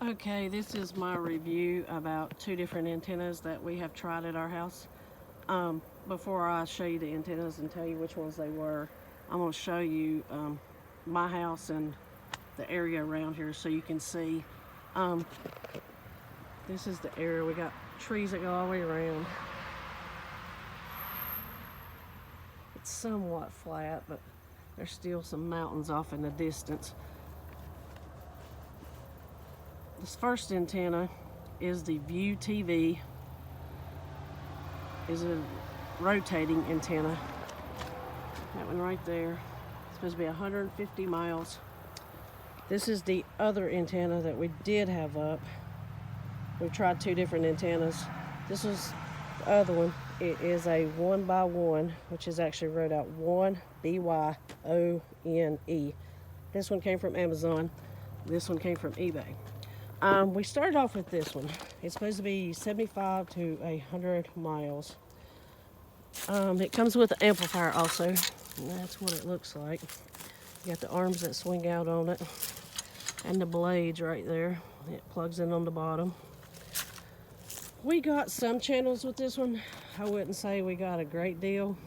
Okay, this is my review about two different antennas that we have tried at our house. Before I show you the antennas and tell you which ones they were, I'm going to show you my house and the area around here so you can see. This is the area. We got trees that go all the way around. It's somewhat flat, but there's still some mountains off in the distance. This first antenna is the Viewtv. Is a rotating antenna. That one right there. It's supposed to be 150 miles. This is the other antenna that we did have up. We tried two different antennas. This was the other one. It is a 1ByOne, which is actually wrote out 1ByOne. This one came from Amazon. This one came from eBay. We started off with this one. It's supposed to be 75 to 100 miles. It comes with an amplifier also. And that's what it looks like. You got the arms that swing out on it. And the blades right there. It plugs in on the bottom. We got some channels with this one. I wouldn't say we got a great deal.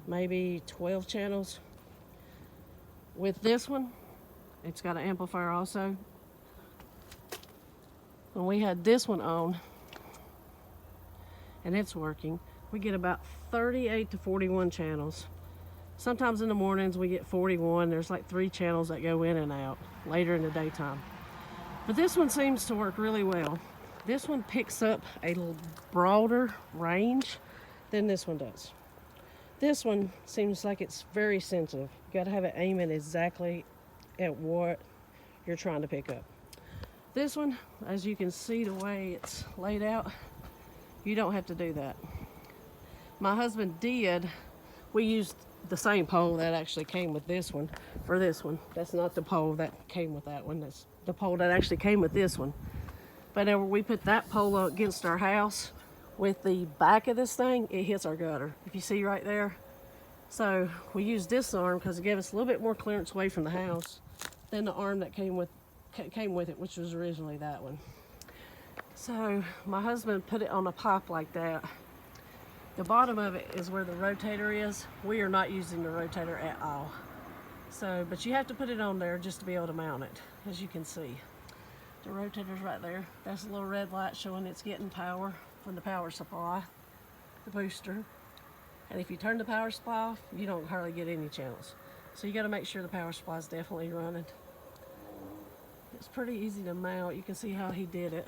Maybe 12 channels. With this one, it's got an amplifier also. When we had this one on, and it's working, we get about 38 to 41 channels. Sometimes in the mornings we get 41. There's like 3 channels that go in and out later in the daytime. But this one seems to work really well. This one picks up a broader range than this one does. This one seems like it's very sensitive. You gotta have it aiming exactly at what you're trying to pick up. This one, as you can see the way it's laid out, you don't have to do that. My husband did. We used the same pole that actually came with this one for this one. That's not the pole that came with that one. That's the pole that actually came with this one. But whenever we put that pole up against our house, with the back of this thing, it hits our gutter. If you see right there. So we used this arm because it gave us a little bit more clearance away from the house than the arm that came with it, which was originally that one. So my husband put it on a pipe like that. The bottom of it is where the rotator is. We are not using the rotator at all. So, but you have to put it on there just to be able to mount it, as you can see. The rotator's right there. That's a little red light showing it's getting power from the power supply, the booster. And if you turn the power supply off, you don't hardly get any channels. So you got to make sure the power supply is definitely running. It's pretty easy to mount. You can see how he did it.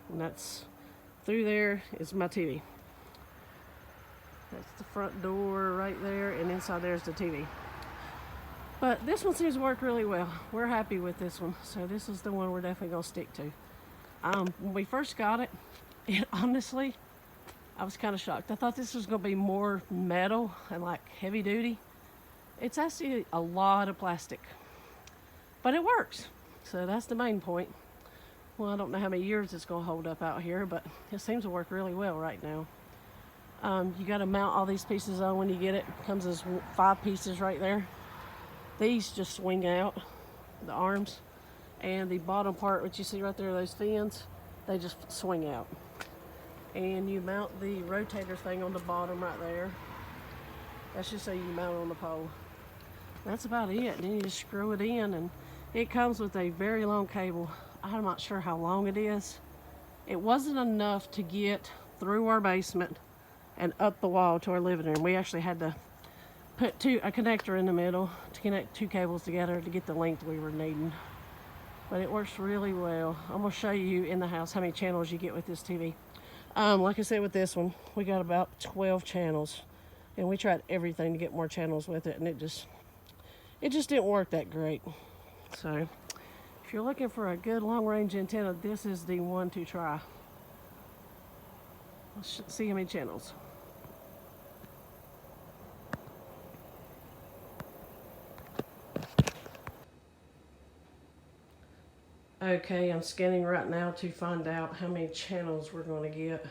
And that's through there is my TV. That's the front door right there, and inside there's the TV. But this one seems to work really well. We're happy with this one. So this is the one we're definitely gonna stick to. When we first got it, honestly, I was kind of shocked. I thought this was gonna be more metal and like heavy duty. It's actually a lot of plastic. But it works, so that's the main point. Well, I don't know how many years it's going to hold up out here, but it seems to work really well right now. You got to mount all these pieces on when you get it. It comes as 5 pieces right there. These just swing out, the arms, and the bottom part, which you see right there, those fins, they just swing out. And you mount the rotator thing on the bottom right there. That's just so you can mount it on the pole. That's about it. And then you just screw it in, and it comes with a very long cable. I'm not sure how long it is. It wasn't enough to get through our basement and up the wall to our living room. We actually had to put a connector in the middle to connect 2 cables together to get the length we were needing. But it works really well. I'm gonna show you in the house how many channels you get with this TV. Like I said, with this one, we got about 12 channels, and we tried everything to get more channels with it, and it just didn't work that great. So if you're looking for a good long-range antenna, this is the one to try. Let's see how many channels. Okay, I'm scanning right now to find out how many channels we're going to get.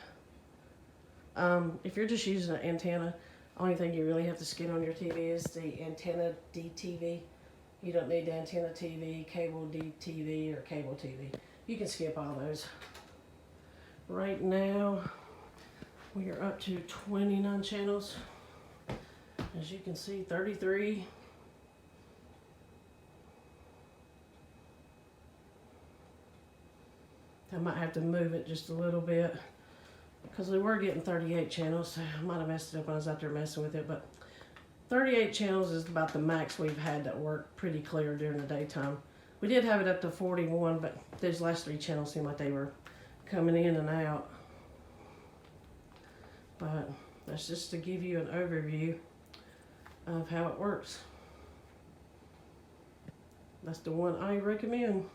If you're just using an antenna, only thing you really have to scan on your TV is the antenna DTV. You don't need antenna TV, cable DTV, or cable TV. You can skip all those. Right now, we are up to 29 channels. As you can see, 33. I might have to move it just a little bit because we were getting 38 channels. So I might have messed it up when I was out there messing with it, but 38 channels is about the max we've had that work pretty clear during the daytime. We did have it up to 41, but those last 3 channels seemed like they were coming in and out. But that's just to give you an overview of how it works. That's the one I recommend.